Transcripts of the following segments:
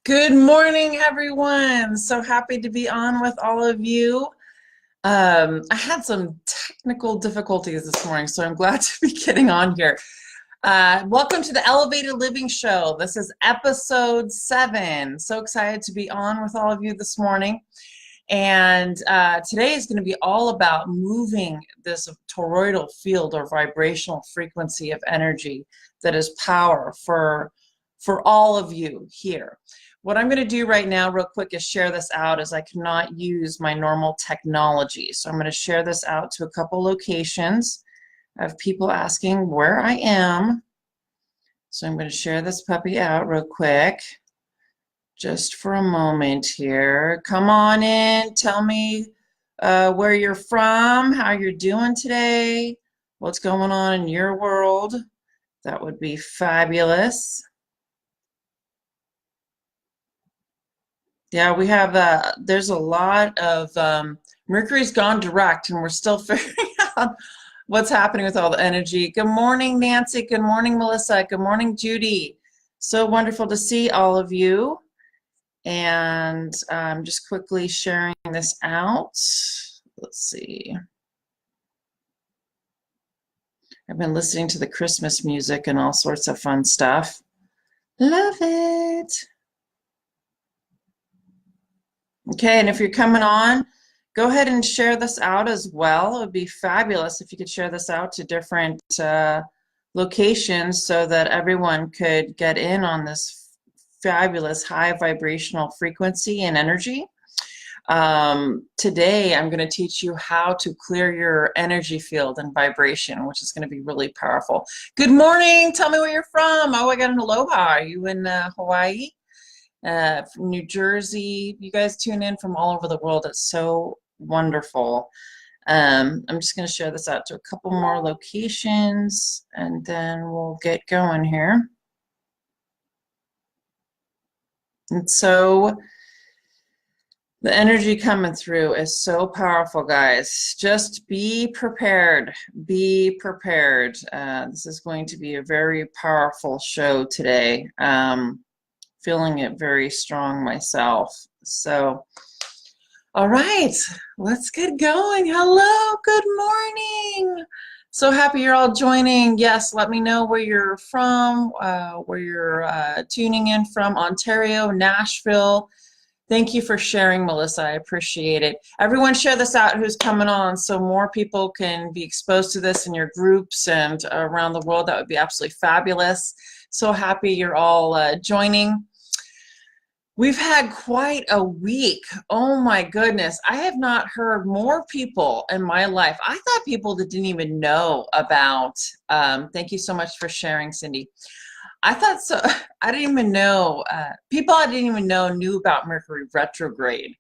Good morning, everyone. So happy to be on with all of you. I had some technical difficulties this morning, so I'm glad to be getting on here. Welcome to the Elevated Living Show. This is episode 7. So excited to be on with all of you this morning. And today is going to be all about moving this toroidal field or vibrational frequency of energy that is power for all of you here. What I'm going to do right now real quick is share this out, as I cannot use my normal technology. So I'm going to share this out to a couple locations. I have people asking where I am. So I'm going to share this puppy out real quick, just for a moment here. Come on in. Tell me where you're from, how you're doing today, what's going on in your world. That would be fabulous. Yeah, we have, there's a lot of, Mercury's gone direct and we're still figuring out what's happening with all the energy. Good morning, Nancy. Good morning, Melissa. Good morning, Judy. So wonderful to see all of you. And I'm just quickly sharing this out. Let's see. I've been listening to the Christmas music and all sorts of fun stuff. Love it. Okay, and if you're coming on, go ahead and share this out as well. It would be fabulous if you could share this out to different locations so that everyone could get in on this fabulous high vibrational frequency and energy. Today, I'm going to teach you how to clear your energy field and vibration, which is going to be really powerful. Good morning. Tell me where you're from. Oh, I got an aloha. Are you in Hawaii? From New Jersey? You guys tune in from all over the world. It's so wonderful. I'm just going to share this out to a couple more locations and then we'll get going here. And so the energy coming through is so powerful, guys. Just be prepared. Be prepared. This is going to be a very powerful show today. Feeling it very strong myself. So, all right, let's get going. Hello, good morning. So happy you're all joining. Yes, let me know where you're from, where you're tuning in from. Ontario, Nashville. Thank you for sharing, Melissa. I appreciate it. Everyone share this out who's coming on so more people can be exposed to this in your groups and around the world. That would be absolutely fabulous. So happy you're all joining. We've had quite a week. Oh my goodness. I have not heard more people in my life. I thought people that didn't even know about, thank you so much for sharing, Cindy. I thought so. I didn't even know, people I didn't even know knew about Mercury retrograde.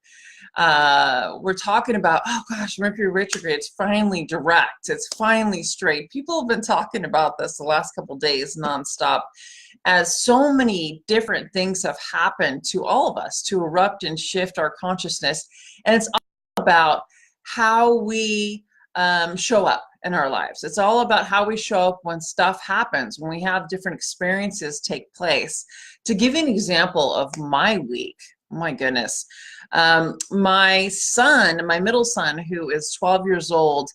We're talking about, oh gosh, Mercury retrograde, it's finally direct. It's finally straight. People have been talking about this the last couple of days nonstop, as so many different things have happened to all of us to erupt and shift our consciousness. And it's all about how we show up in our lives. It's all about how we show up when stuff happens, when we have different experiences take place. To give you an example of my week, oh my goodness, my son, my middle son, who is 12 years old,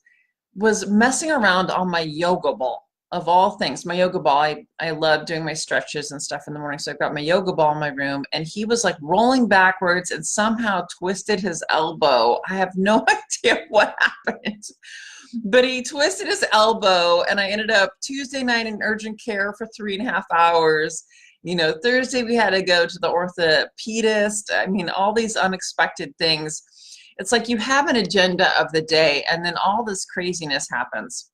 was messing around on my yoga ball. Of all things, my yoga ball, I love doing my stretches and stuff in the morning, so I've got my yoga ball in my room, and he was like rolling backwards and somehow twisted his elbow. I have no idea what happened, but he twisted his elbow, and I ended up Tuesday night in urgent care for 3.5 hours. You know, Thursday we had to go to the orthopedist. I mean, all these unexpected things. It's like you have an agenda of the day, and then all this craziness happens.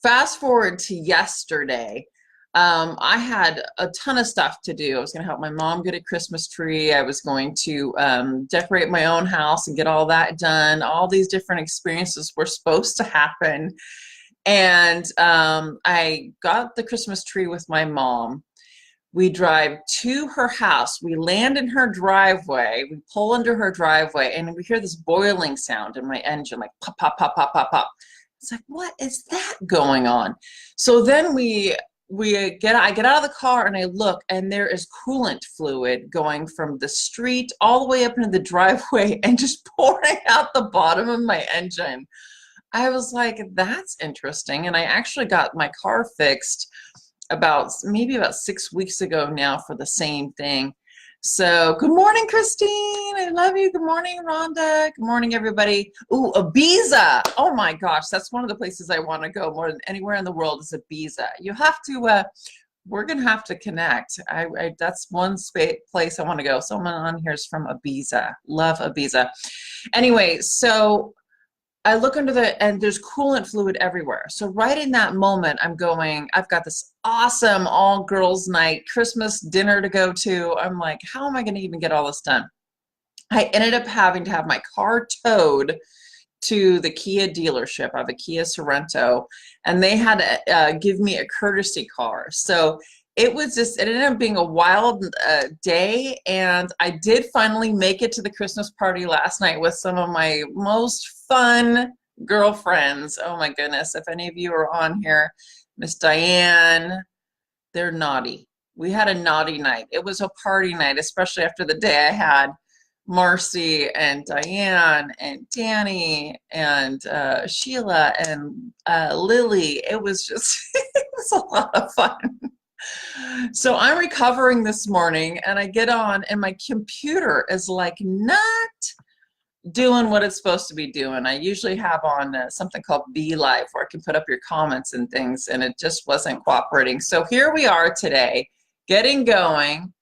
Fast forward to yesterday, I had a ton of stuff to do. I was going to help my mom get a Christmas tree. I was going to decorate my own house and get all that done. All these different experiences were supposed to happen. And I got the Christmas tree with my mom. We drive to her house. We land in her driveway. We pull into her driveway, and we hear this boiling sound in my engine, like pop, pop, pop, pop, pop, pop. It's like, what is that going on? So then we I get out of the car and I look, and there is coolant fluid going from the street all the way up into the driveway and just pouring out the bottom of my engine. I was like, that's interesting. And I actually got my car fixed maybe about 6 weeks ago now for the same thing. So good morning, Christine. I love you. Good morning, Rhonda. Good morning, everybody. Ooh, Ibiza. Oh my gosh, that's one of the places I want to go more than anywhere in the world is Ibiza. You have to, we're going to have to connect. That's one place I want to go. Someone on here is from Ibiza. Love Ibiza. Anyway, so I look under and there's coolant fluid everywhere. So right in that moment, I've got this awesome all girls night Christmas dinner to go to. I'm like, how am I going to even get all this done? I ended up having to have my car towed to the Kia dealership. I have a Kia Sorento, and they had to give me a courtesy car. So it ended up being a wild day, and I did finally make it to the Christmas party last night with some of my most fun girlfriends. Oh my goodness, if any of you are on here, Miss Diane, they're naughty. We had a naughty night. It was a party night, especially after the day I had. Marcy and Diane and Danny and Sheila and Lily. It was just, it was a lot of fun. So I'm recovering this morning, and I get on and my computer is like not doing what it's supposed to be doing. I usually have on something called Be Live where I can put up your comments and things, and it just wasn't cooperating. So here we are today, getting going,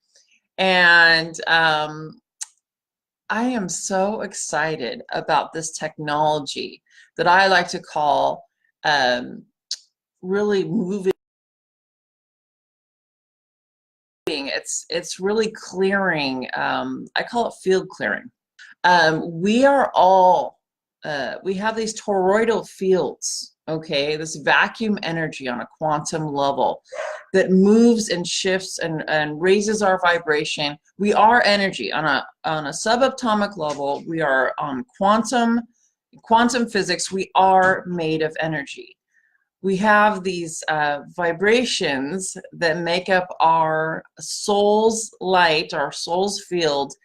and I am so excited about this technology that I like to call really moving. It's really clearing. I call it field clearing. We are all, we have these toroidal fields, okay, this vacuum energy on a quantum level that moves and shifts and raises our vibration. We are energy on a subatomic level. We are on quantum physics. We are made of energy. We have these vibrations that make up our soul's light, our soul's field,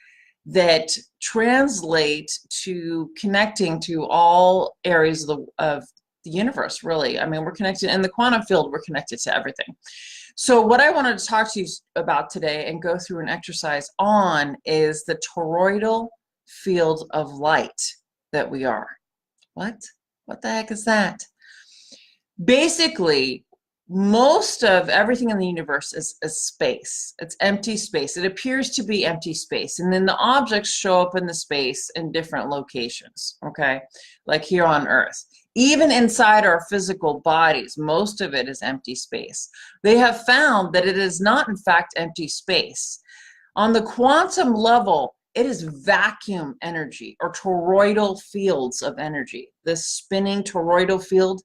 that translate to connecting to all areas of the universe, really. I mean, we're connected in the quantum field, we're connected to everything. So what I wanted to talk to you about today and go through an exercise on is the toroidal field of light that we are. What the heck is that? Basically, most of everything in the universe is space. It's empty space. It appears to be empty space. And then the objects show up in the space in different locations, okay? Like here on Earth. Even inside our physical bodies, most of it is empty space. They have found that it is not, in fact, empty space. On the quantum level, it is vacuum energy or toroidal fields of energy. This spinning toroidal field,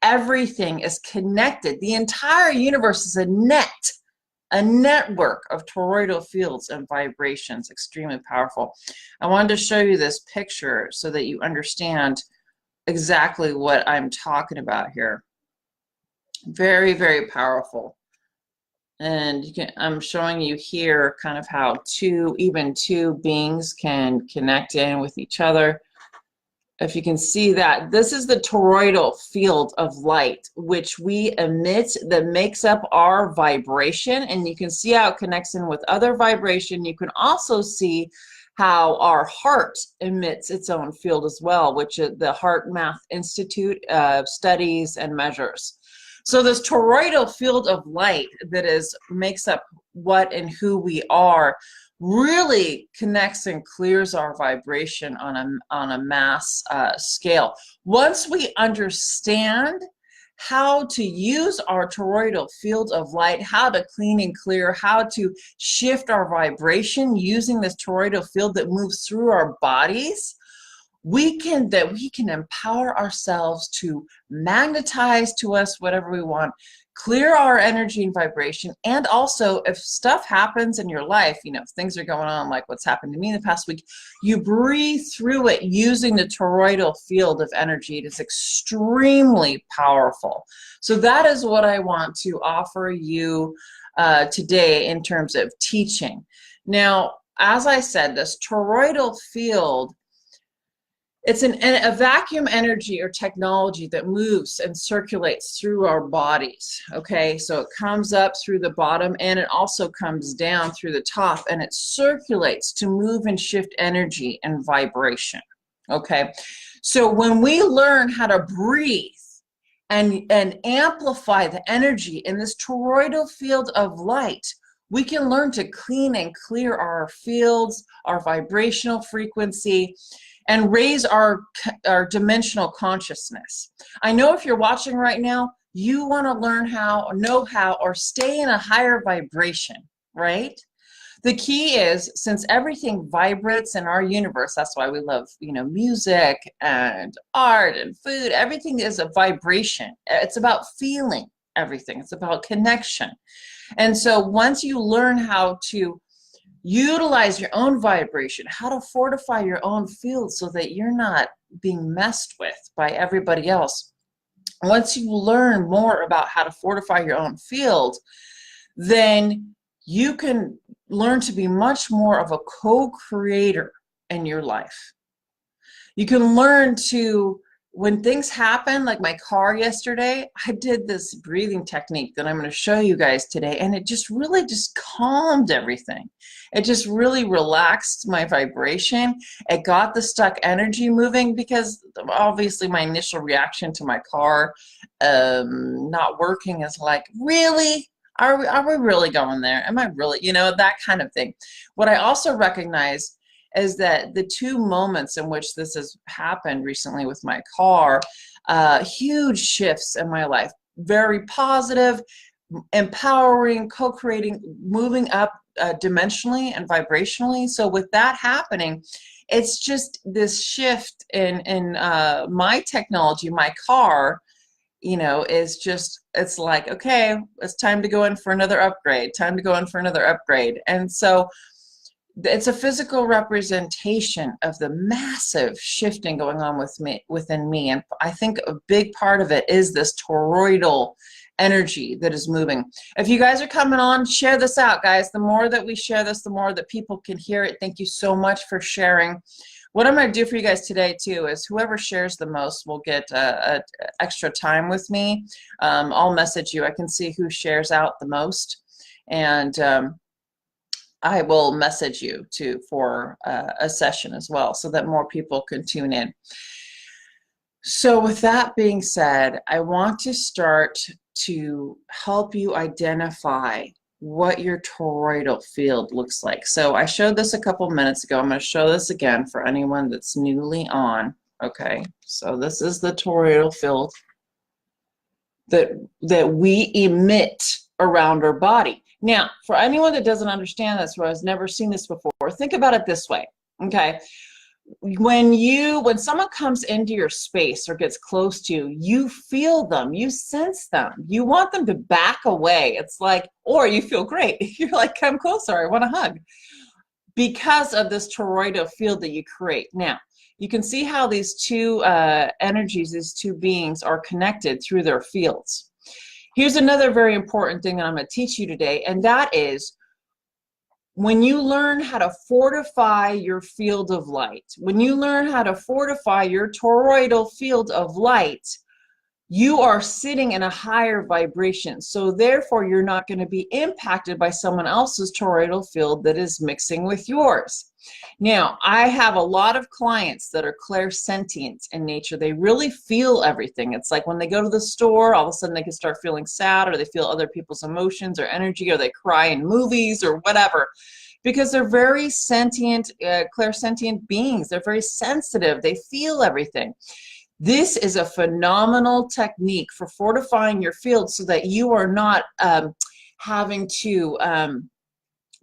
everything is connected. The entire universe is a network of toroidal fields and vibrations, extremely powerful. I wanted to show you this picture so that you understand exactly what I'm talking about here. Very, very powerful. And I'm showing you here kind of how even two beings can connect in with each other. If you can see that, this is the toroidal field of light, which we emit, that makes up our vibration. And you can see how it connects in with other vibration. You can also see how our heart emits its own field as well, which the Heart Math Institute studies and measures. So this toroidal field of light that makes up what and who we are really connects and clears our vibration on a mass scale. Once we understand how to use our toroidal field of light, how to clean and clear, how to shift our vibration using this toroidal field that moves through our bodies, we can empower ourselves to magnetize to us whatever we want, clear our energy and vibration. And also, if stuff happens in your life, you know, if things are going on like what's happened to me in the past week, you breathe through it using the toroidal field of energy. It is extremely powerful. So that is what I want to offer you today in terms of teaching. Now, as I said, this toroidal field, it's a vacuum energy or technology that moves and circulates through our bodies, okay? So it comes up through the bottom and it also comes down through the top, and it circulates to move and shift energy and vibration, okay? So when we learn how to breathe and amplify the energy in this toroidal field of light, we can learn to clean and clear our fields, our vibrational frequency, and raise our dimensional consciousness. I know if you're watching right now, you want to learn how, know how, or stay in a higher vibration, right? The key is, since everything vibrates in our universe, that's why we love, you know, music and art and food. Everything is a vibration. It's about feeling everything. It's about connection. And so once you learn how to utilize your own vibration, how to fortify your own field so that you're not being messed with by everybody else. Once you learn more about how to fortify your own field, then you can learn to be much more of a co-creator in your life. You can learn to, when things happen, like my car yesterday, I did this breathing technique that I'm going to show you guys today, and it just really just calmed everything. It just really relaxed my vibration. It got the stuck energy moving, because obviously my initial reaction to my car not working is like, really? Are we really going there? Am I really, you know, that kind of thing. What I also recognize is that the two moments in which this has happened recently with my car, huge shifts in my life, very positive, empowering, co-creating, moving up dimensionally and vibrationally. So with that happening, it's just this shift in my technology, my car, you know, is just, it's like, okay, it's time to go in for another upgrade, time to go in for another upgrade. And so it's a physical representation of the massive shifting going on within me. And I think a big part of it is this toroidal energy that is moving. If you guys are coming on, share this out, guys. The more that we share this, the more that people can hear it. Thank you so much for sharing. What I'm going to do for you guys today, too, is whoever shares the most will get extra time with me. I'll message you. I can see who shares out the most. And I will message you, too, for a session as well, so that more people can tune in. So with that being said, I want to start to help you identify what your toroidal field looks like. So I showed this a couple minutes ago. I'm going to show this again for anyone that's newly on. Okay, so this is the toroidal field that we emit around our body. Now, for anyone that doesn't understand this or has never seen this before, think about it this way, okay? When someone comes into your space or gets close to you, you feel them, you sense them, you want them to back away. It's like, or you feel great. You're like, come closer, I want a hug. Because of this toroidal field that you create. Now, you can see how these two energies, these two beings are connected through their fields. Here's another very important thing that I'm going to teach you today, and that is when you learn how to fortify your field of light, when you learn how to fortify your toroidal field of light, you are sitting in a higher vibration. So therefore, you're not going to be impacted by someone else's toroidal field that is mixing with yours. Now, I have a lot of clients that are clairsentient in nature. They really feel everything. It's like when they go to the store, all of a sudden they can start feeling sad, or they feel other people's emotions or energy, or they cry in movies or whatever, because they're very sentient, clairsentient beings. They're very sensitive. They feel everything. This is a phenomenal technique for fortifying your field so that you are not having to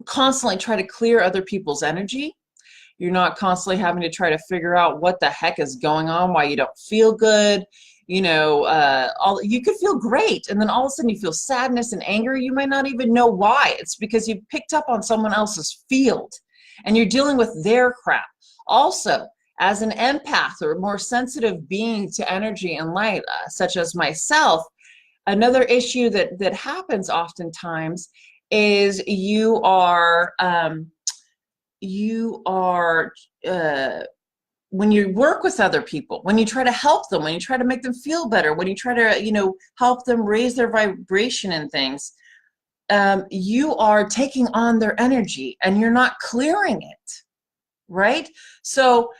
constantly try to clear other people's energy. You're not constantly having to try to figure out what the heck is going on, why you don't feel good. You know, you could feel great, and then all of a sudden you feel sadness and anger. You might not even know why. It's because you picked up on someone else's field, and you're dealing with their crap. Also, as an empath or more sensitive being to energy and light, such as myself, another issue that happens oftentimes is you are when you work with other people, when you try to help them, when you try to make them feel better, when you try to, you know, help them raise their vibration and things, you are taking on their energy and you're not clearing it, right? So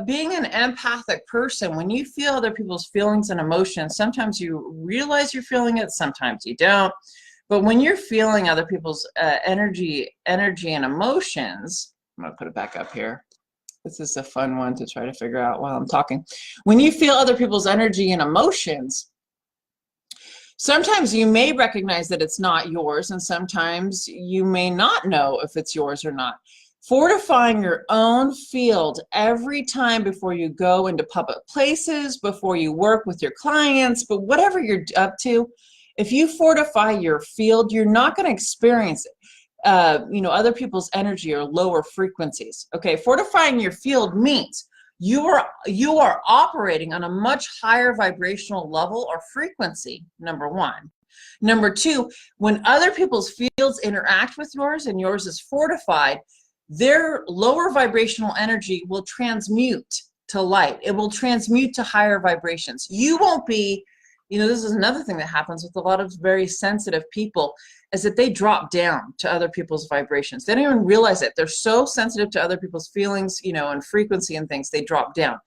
being an empathic person, when you feel other people's feelings and emotions, sometimes you realize you're feeling it, sometimes you don't. But when you're feeling other people's energy and emotions, I'm going to put it back up here. This is a fun one to try to figure out while I'm talking. When you feel other people's energy and emotions, sometimes you may recognize that it's not yours, and sometimes you may not know if it's yours or not. Fortifying your own field every time before you go into public places, before you work with your clients, but whatever you're up to, if you fortify your field, you're not going to experience it. You know, other people's energy or lower frequencies. Okay, fortifying your field means you are operating on a much higher vibrational level or frequency, number one. Number two, when other people's fields interact with yours and yours is fortified, their lower vibrational energy will transmute to light. It will transmute to higher vibrations. You won't be, you know, this is another thing that happens with a lot of very sensitive people, is that they drop down to other people's vibrations. They don't even realize it. They're so sensitive to other people's feelings, you know, and frequency and things, they drop down.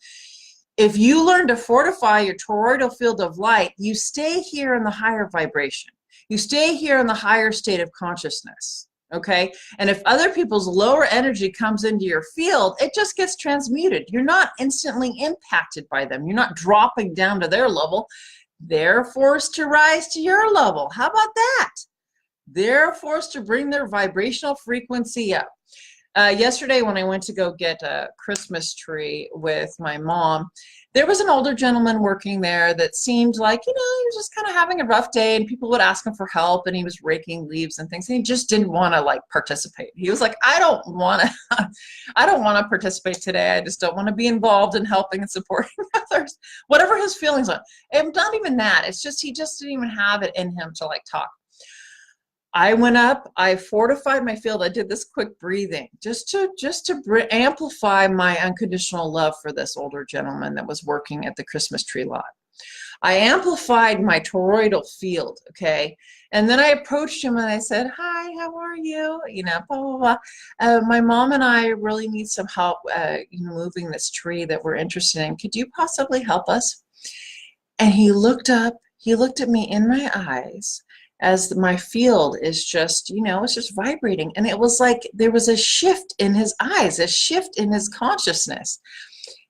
If you learn to fortify your toroidal field of light, you stay here in the higher vibration. You stay here in the higher state of consciousness, okay? And if other people's lower energy comes into your field, it just gets transmuted. You're not instantly impacted by them. You're not dropping down to their level. They're forced to rise to your level. How about that? They're forced to bring their vibrational frequency up. Yesterday when I went to go get a Christmas tree with my mom, there was an older gentleman working there that seemed like, you know, he was just kind of having a rough day, and people would ask him for help, and he was raking leaves and things, and he just didn't want to like participate. He was like, I don't want to participate today. I just don't want to be involved in helping and supporting others, whatever his feelings are. And not even that, it's just he just didn't even have it in him to like talk. I went up, I fortified my field. I did this quick breathing just to amplify my unconditional love for this older gentleman that was working at the Christmas tree lot. I amplified my toroidal field, okay? And then I approached him and I said, hi, how are you? You know, blah, blah, blah. My mom and I really need some help moving this tree that we're interested in. Could you possibly help us? And he looked up, he looked at me in my eyes, as my field is just, you know, it's just vibrating. And it was like there was a shift in his eyes, a shift in his consciousness.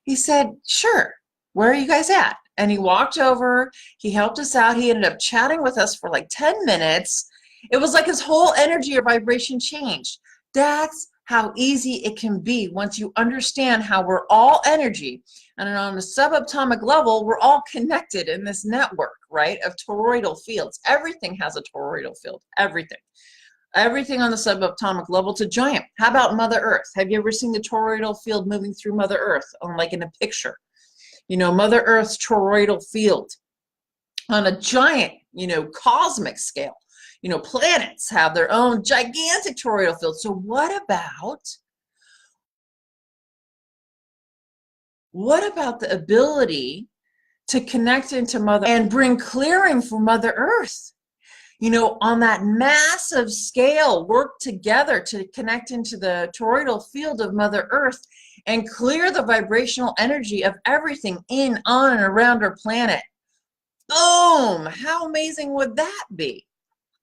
He said, sure, where are you guys at? And he walked over, he helped us out. He ended up chatting with us for like 10 minutes. It was like his whole energy or vibration changed. That's how easy it can be once you understand how we're all energy. And on a subatomic level, we're all connected in this network, right, of toroidal fields. Everything has a toroidal field, everything. Everything on the subatomic level to giant. How about Mother Earth? Have you ever seen the toroidal field moving through Mother Earth, like in a picture? You know, Mother Earth's toroidal field on a giant, you know, cosmic scale. You know, planets have their own gigantic toroidal field. So what about the ability to connect into Mother and bring clearing for Mother Earth? You know, on that massive scale, work together to connect into the toroidal field of Mother Earth and clear the vibrational energy of everything in, on, and around our planet. Boom! How amazing would that be?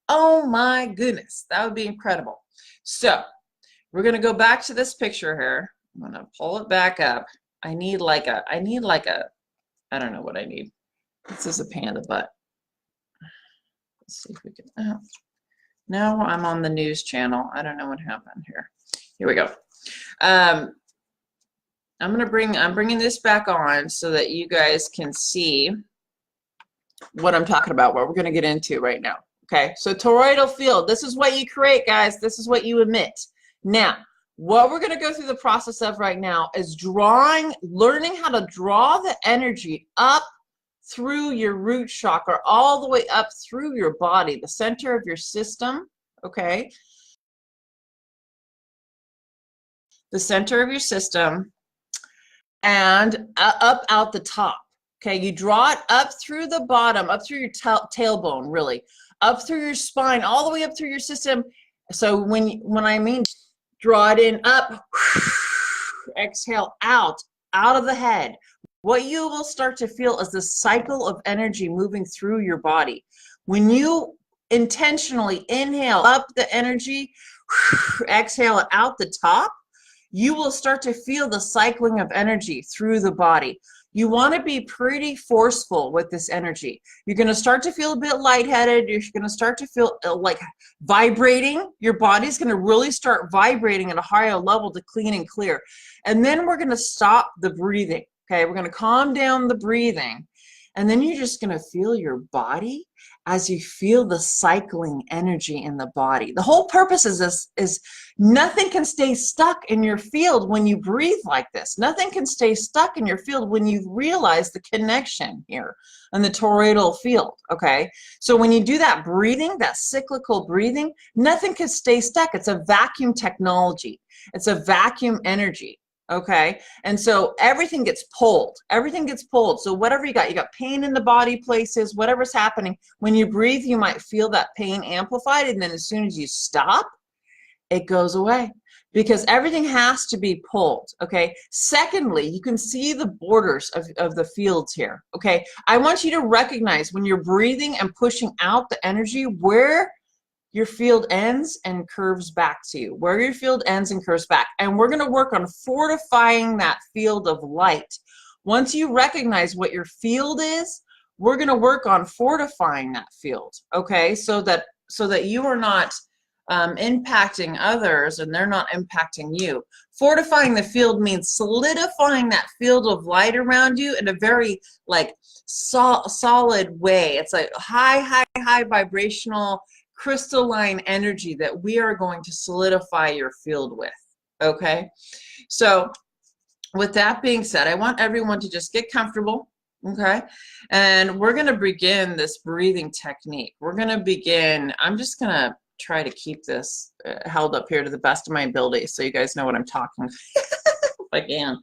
Oh my goodness, that would be incredible. So we're going to go back to this picture here. I'm going to pull it back up. I need like a, I don't know what I need. This is a panda butt. Let's see if we can, now I'm on the news channel. I don't know what happened here. Here we go. I'm bringing this back on so that you guys can see what I'm talking about, what we're going to get into right now. Okay, so toroidal field, this is what you create, guys. This is what you emit. Now, what we're going to go through the process of right now is learning how to draw the energy up through your root chakra, all the way up through your body, the center of your system, okay? The center of your system, and up out the top. Okay, you draw it up through the bottom, up through your tailbone, really, up through your spine, all the way up through your system. So when I mean draw it in, up, exhale, out of the head. What you will start to feel is the cycle of energy moving through your body. When you intentionally inhale up the energy, exhale it out the top, you will start to feel the cycling of energy through the body. You want to be pretty forceful with this energy. You're going to start to feel a bit lightheaded. You're going to start to feel like vibrating. Your body's going to really start vibrating at a higher level to clean and clear. And then we're going to stop the breathing. Okay, we're going to calm down the breathing. And then you're just going to feel your body as you feel the cycling energy in the body. The whole purpose is this, is nothing can stay stuck in your field when you breathe like this. Nothing can stay stuck in your field when you realize the connection here in the toroidal field, okay? So when you do that breathing, that cyclical breathing, nothing can stay stuck. It's a vacuum technology. It's a vacuum energy. Okay, and so everything gets pulled. Everything gets pulled. So whatever you got pain in the body places, whatever's happening. When you breathe, you might feel that pain amplified, and then as soon as you stop, it goes away because everything has to be pulled. Okay. Secondly, you can see the borders of the fields here. Okay. I want you to recognize when you're breathing and pushing out the energy where your field ends and curves back to you, where your field ends and curves back. And we're going to work on fortifying that field of light. Once you recognize what your field is, we're going to work on fortifying that field, okay? So that you are not impacting others and they're not impacting you. Fortifying the field means solidifying that field of light around you in a very like solid way. It's like high vibrational crystalline energy that we are going to solidify your field with, okay? So with that being said, I want everyone to just get comfortable, okay? And we're going to begin this breathing technique. We're going to begin, I'm just going to try to keep this held up here to the best of my ability so you guys know what I'm talking if I can.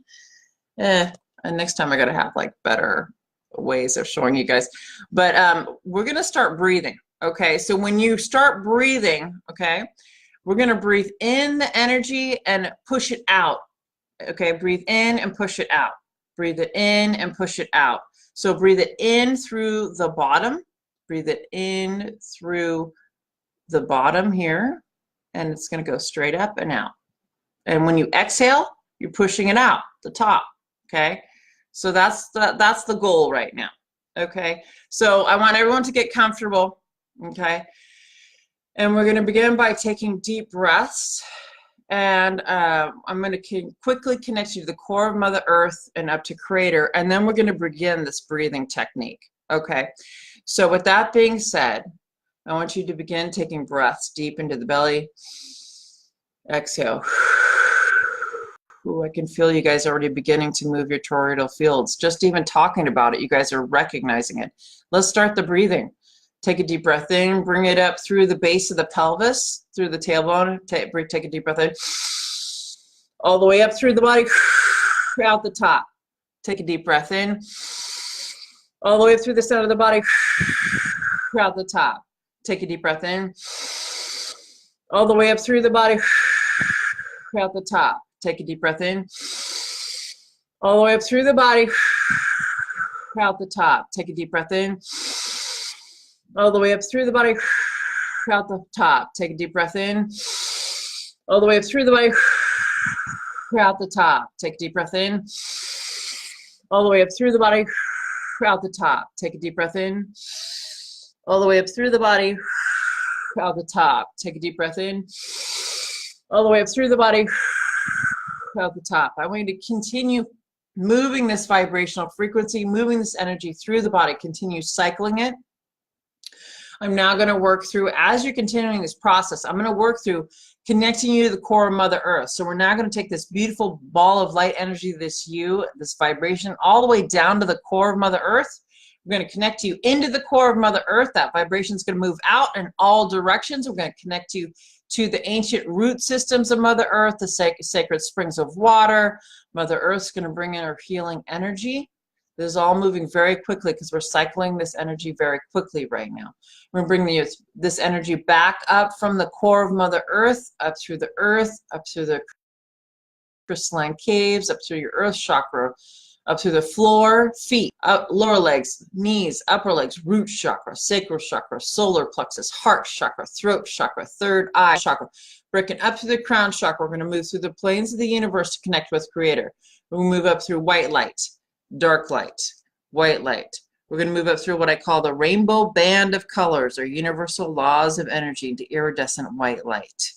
And next time I got to have like better ways of showing you guys. But we're going to start breathing. Okay, so when you start breathing, okay, we're going to breathe in the energy and push it out. Okay, breathe in and push it out. Breathe it in and push it out. So breathe it in through the bottom. Breathe it in through the bottom here, and it's going to go straight up and out. And when you exhale, you're pushing it out the top. Okay, so that's the goal right now. Okay, so I want everyone to get comfortable. Okay, and we're going to begin by taking deep breaths, and I'm going to quickly connect you to the core of Mother Earth and up to Creator, and then we're going to begin this breathing technique. Okay, so with that being said, I want you to begin taking breaths deep into the belly. Exhale. Ooh, I can feel you guys already beginning to move your toroidal fields. Just even talking about it, you guys are recognizing it. Let's start the breathing. Take a deep breath in, bring it up through the base of the pelvis, through the tailbone. Take a deep breath in, all the way up through the body, out the top. Take a deep breath in, all the way up through the center of the body, out the top. Take a deep breath in, all the way up through the body, out the top. Take a deep breath in, all the way up through the body, out the top. Take a deep breath in, all the way up through the body, out the top. Take a deep breath in, all the way up through the body, out the top. Take a deep breath in, all the way up through the body, out the top. Take a deep breath in, all the way up through the body, out the top. Take a deep breath in, all the way up through the body, out the top. I want you to continue moving this vibrational frequency, moving this energy through the body. Continue cycling it. I'm now going to work through, as you're continuing this process, I'm going to work through connecting you to the core of Mother Earth. So we're now going to take this beautiful ball of light energy, this vibration, all the way down to the core of Mother Earth. We're going to connect you into the core of Mother Earth. That vibration is going to move out in all directions. We're going to connect you to the ancient root systems of Mother Earth, the sacred springs of water. Mother Earth's going to bring in her healing energy. This is all moving very quickly because we're cycling this energy very quickly right now. We're going to bring this energy back up from the core of Mother Earth, up through the crystalline caves, up through your earth chakra, up through the floor, feet, up, lower legs, knees, upper legs, root chakra, sacral chakra, solar plexus, heart chakra, throat chakra, third eye chakra. Breaking up through the crown chakra, we're going to move through the planes of the universe to connect with Creator. We'll move up through white light, dark light, white light. We're going to move up through what I call the rainbow band of colors, or universal laws of energy, into iridescent white light.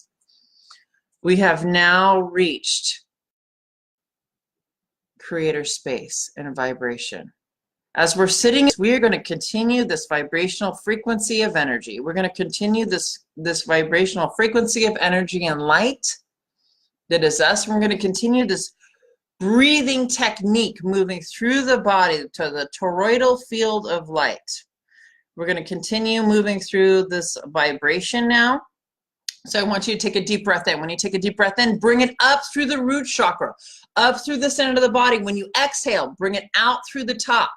We have now reached Creator space and vibration. As we're sitting, we are going to continue this vibrational frequency of energy. We're going to continue this vibrational frequency of energy and light that is us. We're going to continue this breathing technique, moving through the body to the toroidal field of light. We're going to continue moving through this vibration now. So I want you to take a deep breath in. When you take a deep breath in, bring it up through the root chakra, up through the center of the body. When you exhale, bring it out through the top.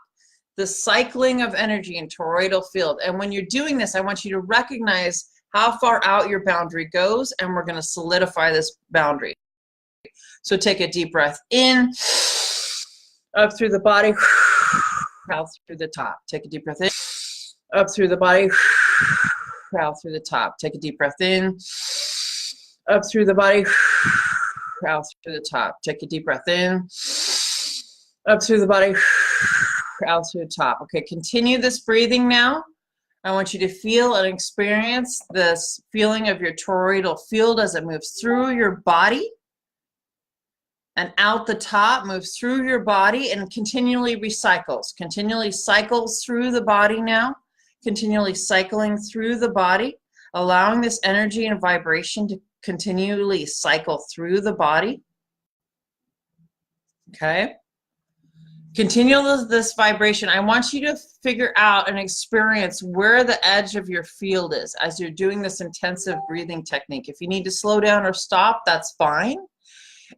The cycling of energy in toroidal field. And when you're doing this, I want you to recognize how far out your boundary goes, and we're going to solidify this boundary. So take a deep breath in, up through the body, out through the top. Take a deep breath in, up through the body, out through the top. Take a deep breath in, up through the body, out through the top. Take a deep breath in, up through the body, out through the top. Okay, continue this breathing now. I want you to feel and experience this feeling of your toroidal field as it moves through your body and out the top, moves through your body and continually recycles. Continually cycles through the body now. Continually cycling through the body, allowing this energy and vibration to continually cycle through the body. Okay? Continue this vibration. I want you to figure out and experience where the edge of your field is as you're doing this intensive breathing technique. If you need to slow down or stop, that's fine.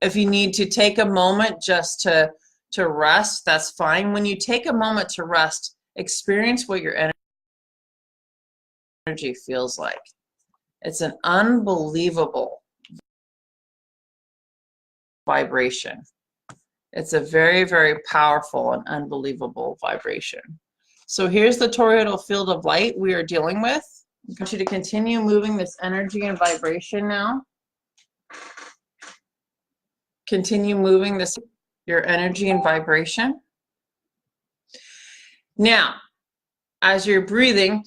If you need to take a moment just to rest, that's fine. When you take a moment to rest, experience what your energy feels like. It's an unbelievable vibration. It's a very, very powerful and unbelievable vibration. So here's the toroidal field of light we are dealing with. I want you to continue moving this energy and vibration now. Continue moving your energy and vibration. Now, as you're breathing,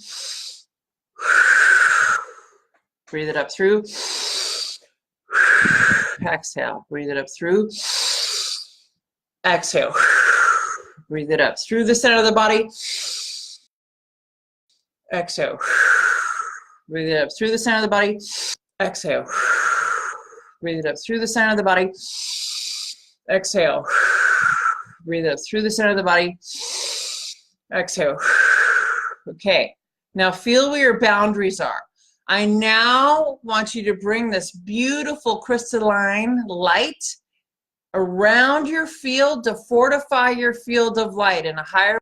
breathe it up through. Exhale. Breathe it up through. Exhale. Breathe it up through the center of the body. Exhale. Breathe it up through the center of the body. Exhale. Breathe it up through the center of the body. Exhale. Breathe it up through the center of the body. Exhale. Okay. Now feel where your boundaries are. I now want you to bring this beautiful crystalline light around your field to fortify your field of light in a higher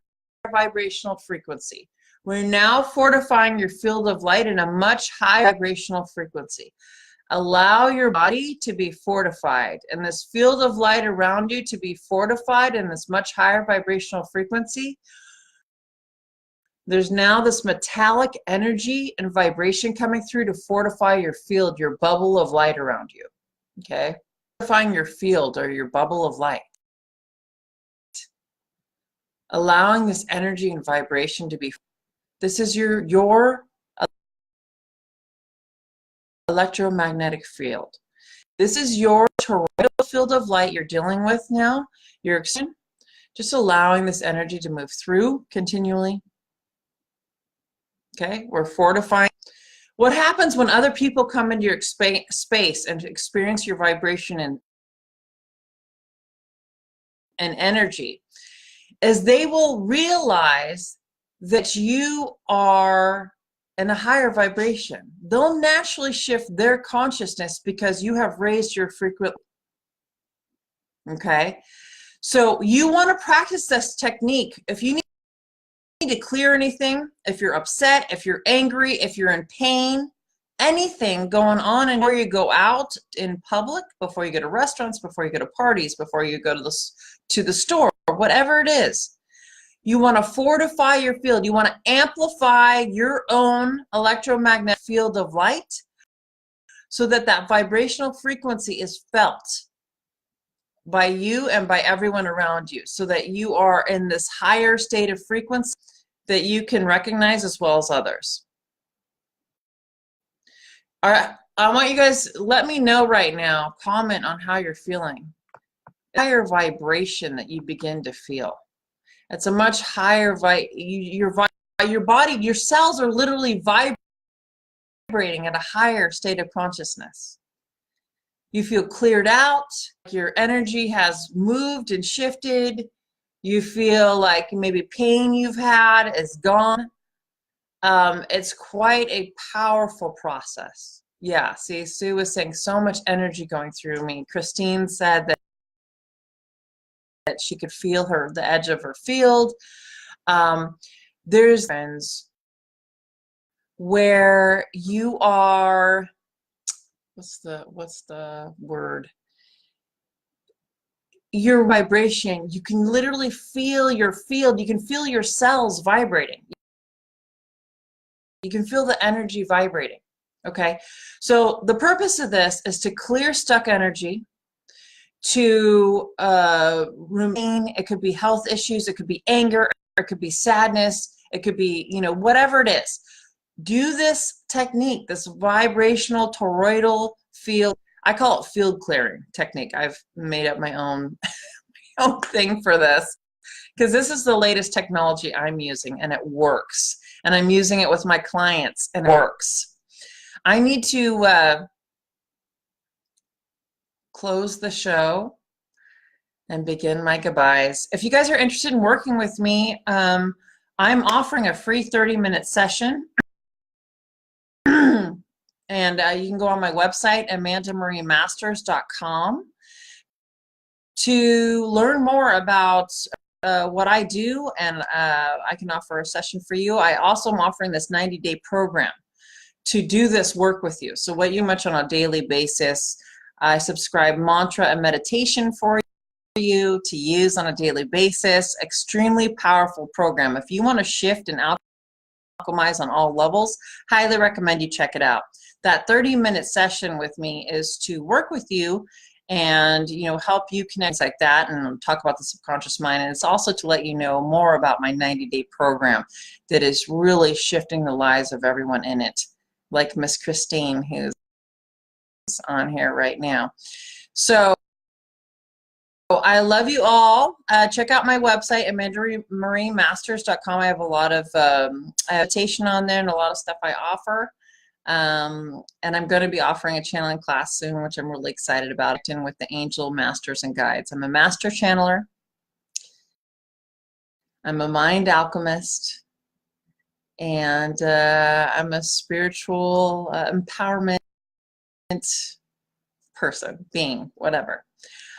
vibrational frequency. We're now fortifying your field of light in a much higher vibrational frequency. Allow your body to be fortified and this field of light around you to be fortified in this much higher vibrational frequency. There's now this metallic energy and vibration coming through to fortify your field, your bubble of light around you. Okay? Fortifying your field or your bubble of light. Allowing this energy and vibration to be. This is your electromagnetic field. This is your toroidal field of light you're dealing with now. You're just allowing this energy to move through continually. Okay, we're fortifying. What happens when other people come into your space and experience your vibration and energy is they will realize that you are in a higher vibration. They'll naturally shift their consciousness because you have raised your frequency. Okay, so you want to practice this technique. If you need to clear anything, if you're upset, if you're angry, if you're in pain, anything going on, and before you go out in public, before you go to restaurants, before you go to parties, before you go to the store, whatever it is, you want to fortify your field. You want to amplify your own electromagnetic field of light so that that vibrational frequency is felt by you and by everyone around you, so that you are in this higher state of frequency that you can recognize as well as others. All right, I want you guys, let me know right now, comment on how you're feeling. Higher vibration that you begin to feel. It's a much higher your body, your cells are literally vibrating at a higher state of consciousness. You feel cleared out, your energy has moved and shifted. You feel like maybe pain you've had is gone. It's quite a powerful process. Yeah, see, Sue was saying so much energy going through me. Christine said that she could feel the edge of her field. There's friends where you are, what's the word? Your vibration, you can literally feel your field, you can feel your cells vibrating. You can feel the energy vibrating, okay? So the purpose of this is to clear stuck energy, to remain. It could be health issues, it could be anger, it could be sadness, it could be, you know, whatever it is. Do this technique, this vibrational toroidal field. I call it field clearing technique. I've made up my own, thing for this because this is the latest technology I'm using and it works. And I'm using it with my clients and it works. I need to close the show and begin my goodbyes. If you guys are interested in working with me, I'm offering a free 30-minute session. And you can go on my website, amandamariemasters.com, to learn more about what I do, and I can offer a session for you. I also am offering this 90-day program to do this work with you. So what you much on a daily basis. I subscribe mantra and meditation for you to use on a daily basis. Extremely powerful program. If you want to shift and alchemize on all levels, highly recommend you check it out. That 30-minute session with me is to work with you and, you know, help you connect like that and talk about the subconscious mind. And it's also to let you know more about my 90-day program that is really shifting the lives of everyone in it, like Miss Christine, who's on here right now. So I love you all. Check out my website, amandamariemasters.com. I have a lot of meditation on there and a lot of stuff I offer. And I'm going to be offering a channeling class soon, which I'm really excited about, and with the angel masters and guides. I'm a master channeler. I'm a mind alchemist. And I'm a spiritual empowerment person, being, whatever.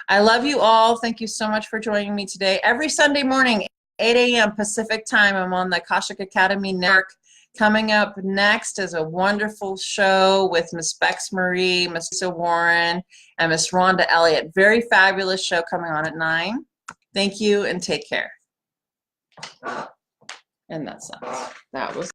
I love you all. Thank you so much for joining me today. Every Sunday morning, 8 a.m. Pacific time, I'm on the Akashic Academy Network. Coming up next is a wonderful show with Miss Bex Marie, Miss Lisa Warren, and Miss Rhonda Elliott. Very fabulous show coming on at 9. Thank you and take care. And that sounds, that was